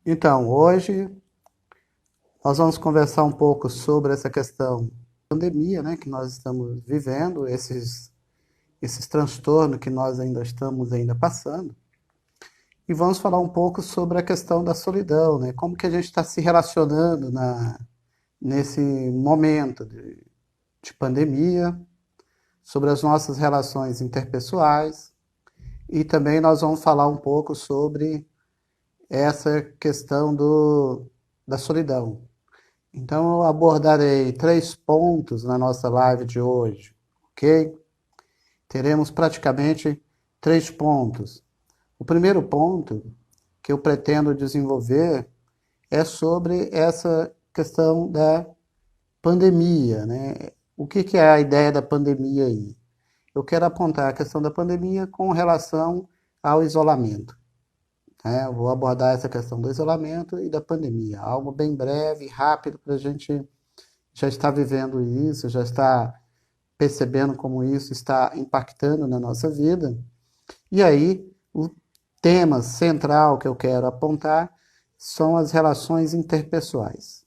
Então, hoje nós vamos conversar um pouco sobre essa questão da pandemia, né, que nós estamos vivendo, esses transtornos que nós ainda estamos passando, e vamos falar um pouco sobre a questão da solidão, né, como que a gente está se relacionando nesse momento de pandemia, sobre as nossas relações interpessoais, e também nós vamos falar um pouco sobre essa questão da solidão. Então, eu abordarei 3 pontos na nossa live de hoje, ok? Teremos praticamente 3 pontos. O primeiro ponto que eu pretendo desenvolver é sobre essa questão da pandemia, né? O que é a ideia da pandemia aí? Eu quero apontar a questão da pandemia com relação ao isolamento, né? Eu vou abordar essa questão do isolamento e da pandemia, algo bem breve, rápido, para a gente já está vivendo isso, já está percebendo como isso está impactando na nossa vida. E aí, o tema central que eu quero apontar são as relações interpessoais.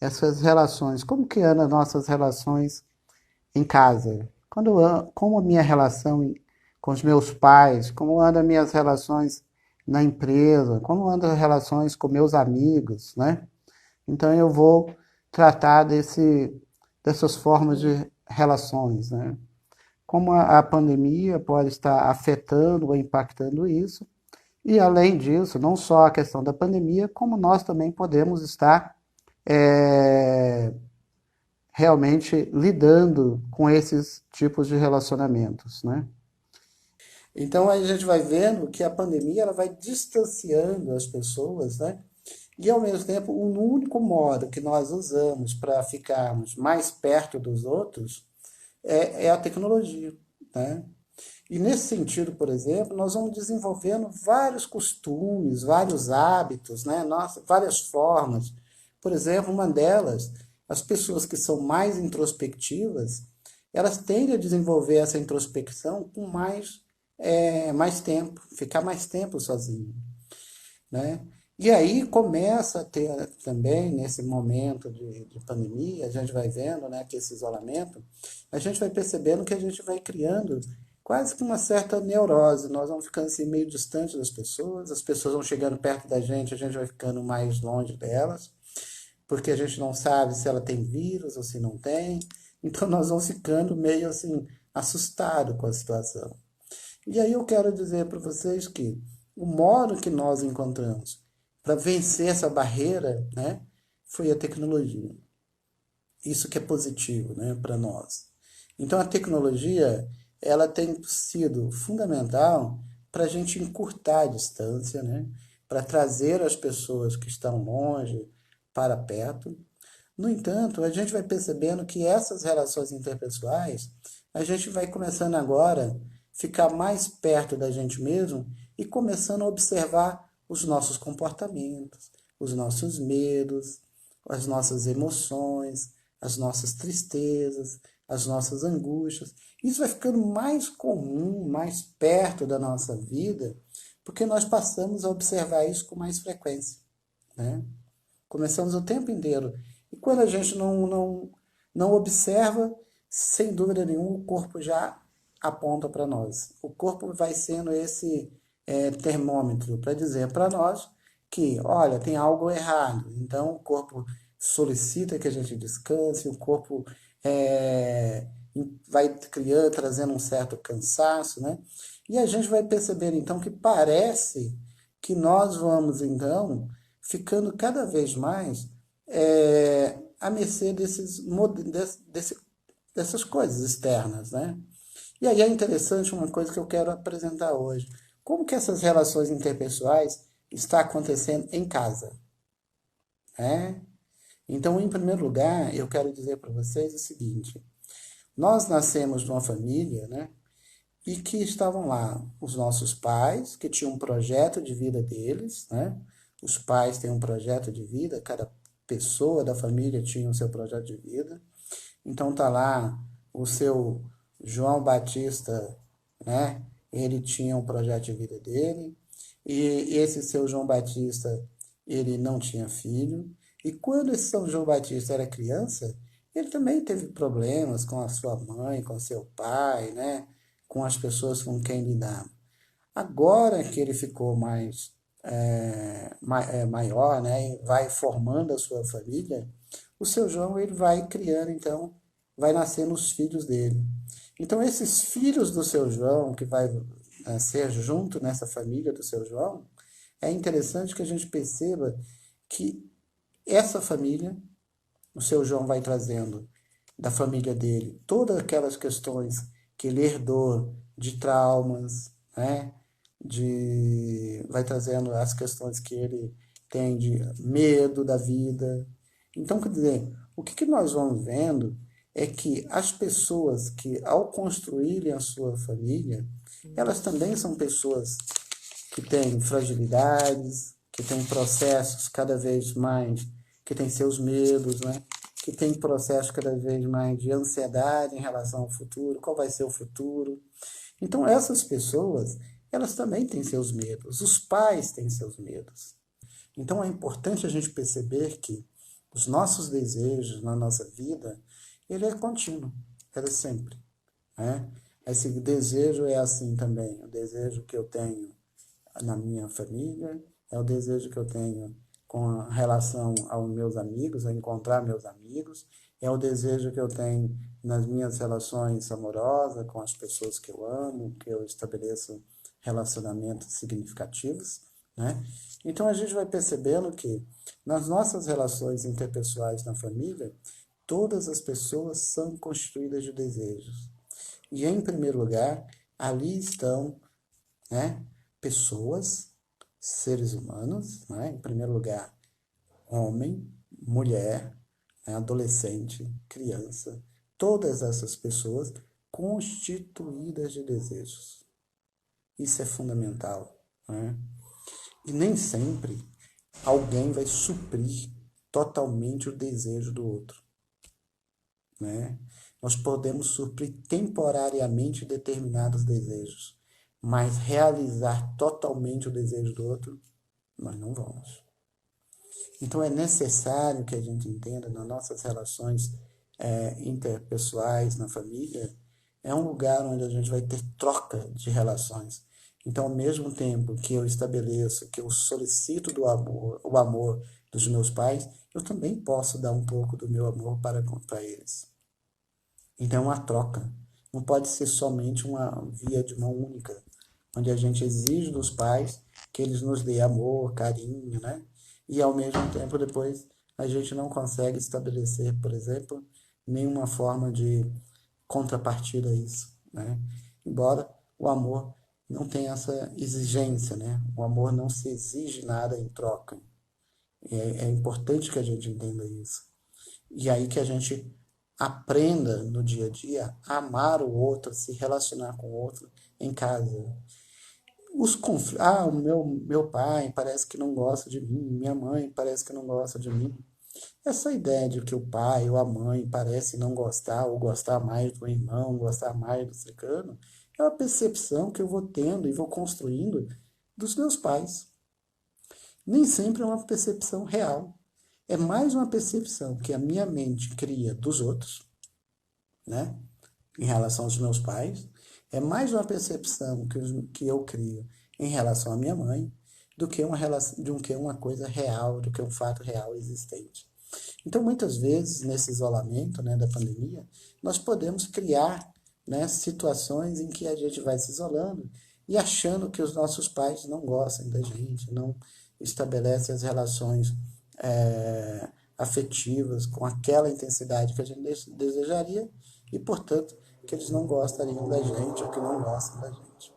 Essas relações, como que andam as nossas relações em casa? Como a minha relação com os meus pais, como andam as minhas relações na empresa, como andam as relações com meus amigos, né? Então eu vou tratar dessas formas de relações, né? Como a pandemia pode estar afetando ou impactando isso, e além disso, não só a questão da pandemia, como nós também podemos estar é, realmente lidando com esses tipos de relacionamentos, né? Então a gente vai vendo que a pandemia ela vai distanciando as pessoas, né? E ao mesmo tempo, um único modo que nós usamos para ficarmos mais perto dos outros é a tecnologia, né? E nesse sentido, por exemplo, nós vamos desenvolvendo vários costumes, vários hábitos, né? Nossa, várias formas. Por exemplo, uma delas, as pessoas que são mais introspectivas, elas tendem a desenvolver essa introspecção com mais tempo, ficar mais tempo sozinho, né? E aí começa a ter também, nesse momento de pandemia, a gente vai vendo, né, que esse isolamento, a gente vai percebendo que a gente vai criando quase que uma certa neurose. Nós vamos ficando assim, meio distante das pessoas, as pessoas vão chegando perto da gente, a gente vai ficando mais longe delas, porque a gente não sabe se ela tem vírus ou se não tem. Então nós vamos ficando meio assim, assustados com a situação. E aí eu quero dizer para vocês que o modo que nós encontramos para vencer essa barreira, né, foi a tecnologia. Isso que é positivo, né, para nós. Então a tecnologia ela tem sido fundamental para a gente encurtar a distância, né, para trazer as pessoas que estão longe para perto. No entanto, a gente vai percebendo que essas relações interpessoais, a gente vai começando agora a ficar mais perto da gente mesmo e começando a observar os nossos comportamentos, os nossos medos, as nossas emoções, as nossas tristezas, as nossas angústias. Isso vai ficando mais comum, mais perto da nossa vida, porque nós passamos a observar isso com mais frequência, né? Começamos o tempo inteiro. E quando a gente não observa, sem dúvida nenhuma, o corpo já aponta para nós. O corpo vai sendo esse termômetro para dizer para nós que, olha, tem algo errado. Então, o corpo solicita que a gente descanse, o corpo é, vai criando, trazendo um certo cansaço, né? E a gente vai perceber, então, que parece que nós vamos, então, ficando cada vez mais à mercê dessas coisas externas, né? E aí é interessante uma coisa que eu quero apresentar hoje. Como que essas relações interpessoais estão acontecendo em casa, né? Então, em primeiro lugar, eu quero dizer para vocês o seguinte: nós nascemos numa família, né? E que estavam lá os nossos pais, que tinham um projeto de vida deles, né? Os pais têm um projeto de vida, cada pessoa da família tinha o seu projeto de vida. Então tá lá o seu João Batista, né? Ele tinha um projeto de vida dele. E esse seu João Batista, ele não tinha filho, e quando esse São João Batista era criança, ele também teve problemas com a sua mãe, com seu pai, né? Com as pessoas com quem lidava. Agora que ele ficou maior, né, e vai formando a sua família, o seu João ele vai criando, então, vai nascendo os filhos dele. Então, esses filhos do seu João, que vai nascer junto nessa família do seu João, é interessante que a gente perceba que essa família, o seu João vai trazendo da família dele todas aquelas questões que ele herdou de traumas, né? Vai trazendo as questões que ele tem de medo da vida. Então, quer dizer, o que nós vamos vendo é que as pessoas que, ao construírem a sua família, elas também são pessoas que têm fragilidades, que têm processos cada vez mais, que têm seus medos, né? Que têm processos cada vez mais de ansiedade em relação ao futuro, qual vai ser o futuro. Então, essas pessoas, elas também têm seus medos, os pais têm seus medos. Então, é importante a gente perceber que os nossos desejos na nossa vida, ele é contínuo, ele é sempre, né? Esse desejo é assim também, o desejo que eu tenho na minha família, é o desejo que eu tenho com relação aos meus amigos, a encontrar meus amigos, é o desejo que eu tenho nas minhas relações amorosas com as pessoas que eu amo, que eu estabeleço relacionamentos significativos, né? Então a gente vai percebendo que nas nossas relações interpessoais na família, todas as pessoas são constituídas de desejos. E em primeiro lugar, ali estão, né, pessoas, seres humanos, né? Em primeiro lugar, homem, mulher, né, adolescente, criança, todas essas pessoas constituídas de desejos. Isso é fundamental, né? E nem sempre alguém vai suprir totalmente o desejo do outro, né? Nós podemos suprir temporariamente determinados desejos, mas realizar totalmente o desejo do outro, nós não vamos. Então é necessário que a gente entenda nas nossas relações interpessoais, na família, é um lugar onde a gente vai ter troca de relações. Então, ao mesmo tempo que eu estabeleço, que eu solicito do amor, o amor dos meus pais, eu também posso dar um pouco do meu amor para eles. Então, é uma troca. Não pode ser somente uma via de mão única, onde a gente exige dos pais que eles nos dêem amor, carinho, né? E ao mesmo tempo depois a gente não consegue estabelecer, por exemplo, nenhuma forma de contrapartida a isso, né? Embora o amor não tenha essa exigência, né? O amor não se exige nada em troca. É importante que a gente entenda isso. E aí que a gente aprenda no dia a dia a amar o outro, a se relacionar com o outro em casa. O meu pai parece que não gosta de mim, minha mãe parece que não gosta de mim. Essa ideia de que o pai ou a mãe parece não gostar, ou gostar mais do irmão, gostar mais do ciclano, é uma percepção que eu vou tendo e vou construindo dos meus pais. Nem sempre é uma percepção real. É mais uma percepção que a minha mente cria dos outros, né? Em relação aos meus pais. É mais uma percepção que eu crio em relação à minha mãe do que uma coisa real, do que um fato real existente. Então, muitas vezes, nesse isolamento, né, da pandemia, nós podemos criar, né, situações em que a gente vai se isolando e achando que os nossos pais não gostam da gente, não estabelecem as relações afetivas com aquela intensidade que a gente desejaria e, portanto, que eles não gostariam da gente ou que não gostam da gente.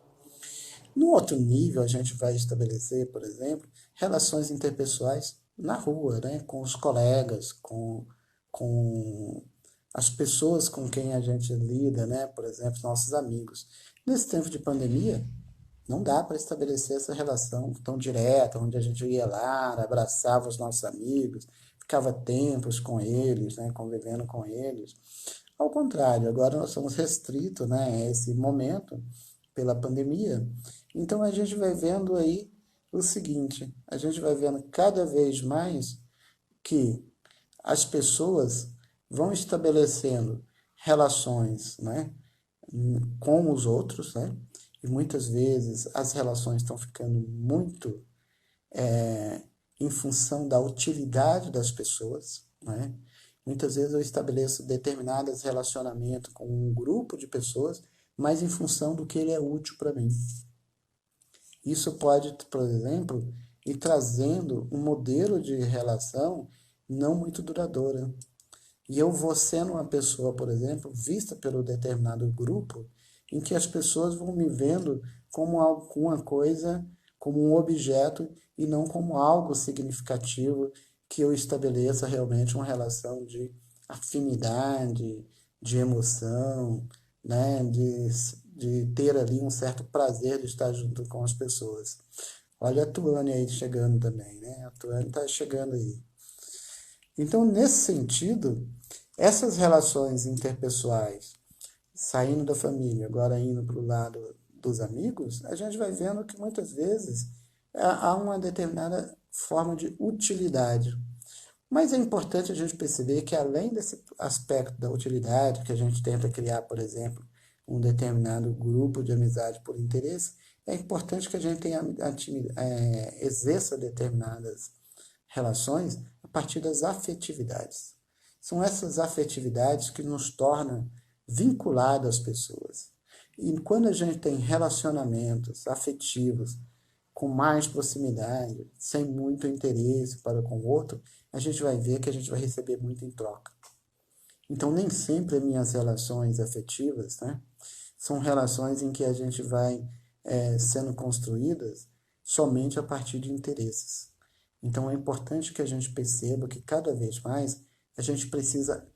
No outro nível, a gente vai estabelecer, por exemplo, relações interpessoais na rua, né? Com os colegas, com as pessoas com quem a gente lida, né? Por exemplo, nossos amigos. Nesse tempo de pandemia, não dá para estabelecer essa relação tão direta, onde a gente ia lá, abraçava os nossos amigos, ficava tempos com eles, né? Convivendo com eles. Ao contrário, agora nós somos restritos, né, a esse momento pela pandemia. Então a gente vai vendo aí o seguinte, a gente vai vendo cada vez mais que as pessoas vão estabelecendo relações, né, com os outros, né, e muitas vezes as relações estão ficando muito em função da utilidade das pessoas, né? Muitas vezes eu estabeleço determinados relacionamentos com um grupo de pessoas, mas em função do que ele é útil para mim. Isso pode, por exemplo, ir trazendo um modelo de relação não muito duradoura. E eu vou sendo uma pessoa, por exemplo, vista pelo determinado grupo, em que as pessoas vão me vendo como alguma coisa, como um objeto, e não como algo significativo que eu estabeleça realmente uma relação de afinidade, de emoção, né? De ter ali um certo prazer de estar junto com as pessoas. Olha a Tuane aí chegando também, né? A Tuane está chegando aí. Então, nesse sentido, essas relações interpessoais, saindo da família, agora indo para o lado dos amigos, a gente vai vendo que muitas vezes há uma determinada forma de utilidade. Mas é importante a gente perceber que, além desse aspecto da utilidade, que a gente tenta criar, por exemplo, um determinado grupo de amizade por interesse, é importante que a gente exerça determinadas relações a partir das afetividades. São essas afetividades que nos tornam vinculados às pessoas. E quando a gente tem relacionamentos afetivos com mais proximidade, sem muito interesse para com o outro, a gente vai ver que a gente vai receber muito em troca. Então, nem sempre as minhas relações afetivas, né, são relações em que a gente vai sendo construídas somente a partir de interesses. Então, é importante que a gente perceba que cada vez mais a gente precisa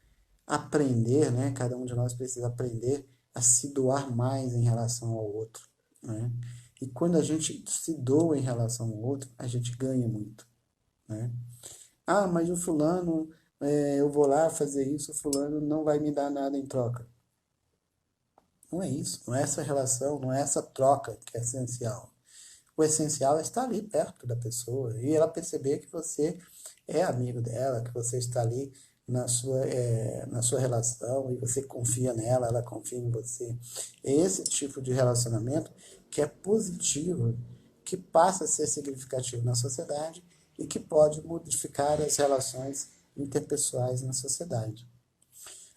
aprender, né? Cada um de nós precisa aprender a se doar mais em relação ao outro, né? E quando a gente se doa em relação ao outro, a gente ganha muito, né? Ah, mas o fulano, eu vou lá fazer isso, o fulano não vai me dar nada em troca. Não é isso, não é essa relação, não é essa troca que é essencial. O essencial é estar ali perto da pessoa e ela perceber que você é amigo dela, que você está ali na sua relação e você confia nela, ela confia em você. É esse tipo de relacionamento que é positivo, que passa a ser significativo na sociedade e que pode modificar as relações interpessoais na sociedade.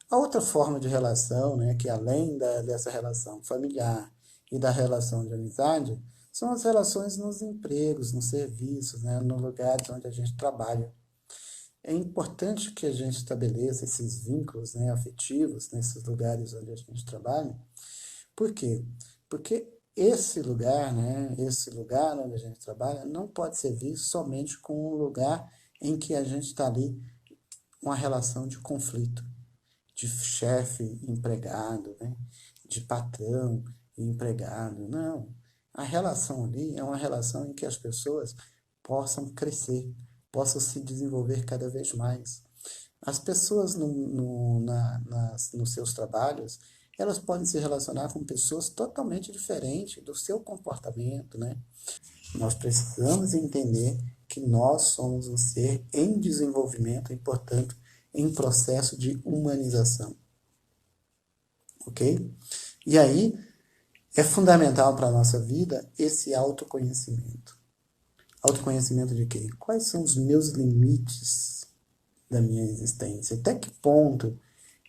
A outra forma de relação, né, que além dessa relação familiar e da relação de amizade, são as relações nos empregos, nos serviços, né, no lugar onde a gente trabalha. É importante que a gente estabeleça esses vínculos, né, afetivos nesses lugares onde a gente trabalha. Por quê? Porque esse lugar onde a gente trabalha não pode ser visto somente como um lugar em que a gente está ali uma relação de conflito, de chefe e empregado, né? De patrão e empregado. Não. A relação ali é uma relação em que as pessoas possam crescer, possam se desenvolver cada vez mais. As pessoas nos seus trabalhos, elas podem se relacionar com pessoas totalmente diferentes do seu comportamento, né? Nós precisamos entender que nós somos um ser em desenvolvimento e, portanto, em processo de humanização, ok? E aí é fundamental para a nossa vida esse autoconhecimento. Autoconhecimento de quê? Quais são os meus limites da minha existência? Até que ponto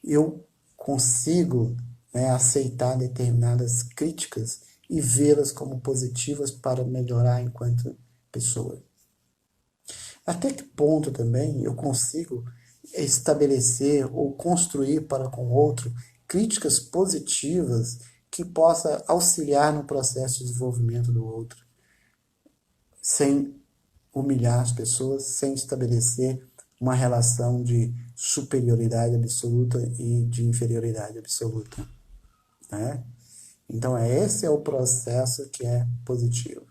eu consigo, né, aceitar determinadas críticas e vê-las como positivas para melhorar enquanto pessoa? Até que ponto também eu consigo estabelecer ou construir para com o outro críticas positivas que possa auxiliar no processo de desenvolvimento do outro, sem humilhar as pessoas, sem estabelecer uma relação de superioridade absoluta e de inferioridade absoluta, né? Então, esse é o processo que é positivo.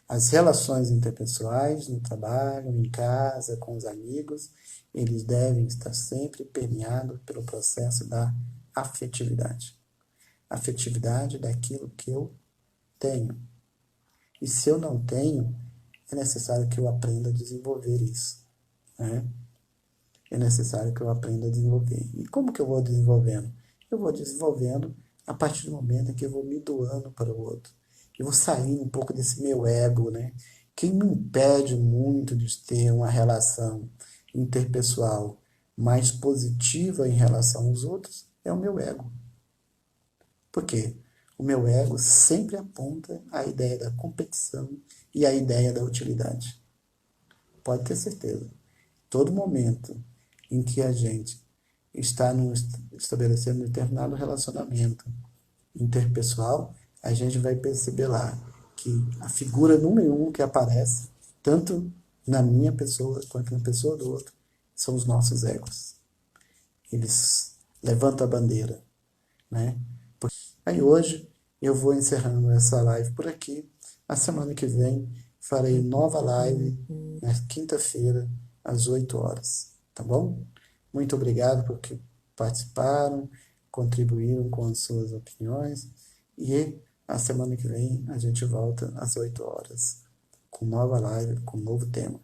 As relações interpessoais, no trabalho, em casa, com os amigos, eles devem estar sempre permeados pelo processo da afetividade. Afetividade daquilo que eu tenho. E se eu não tenho, é necessário que eu aprenda a desenvolver isso, né? É necessário que eu aprenda a desenvolver. E como que eu vou desenvolvendo? Eu vou desenvolvendo a partir do momento em que eu vou me doando para o outro. Eu vou saindo um pouco desse meu ego, né? Quem me impede muito de ter uma relação interpessoal mais positiva em relação aos outros é o meu ego. Por quê? O meu ego sempre aponta a ideia da competição e a ideia da utilidade. Pode ter certeza. Todo momento em que a gente está estabelecendo um determinado relacionamento interpessoal, a gente vai perceber lá que a figura número um que aparece, tanto na minha pessoa quanto na pessoa do outro, são os nossos egos. Eles levantam a bandeira, né? Aí hoje eu vou encerrando essa live por aqui. A semana que vem farei nova live na quinta-feira, às 8 horas. Tá bom? Muito obrigado por que participaram, contribuíram com as suas opiniões. E a semana que vem a gente volta às 8 horas com nova live, com um novo tema.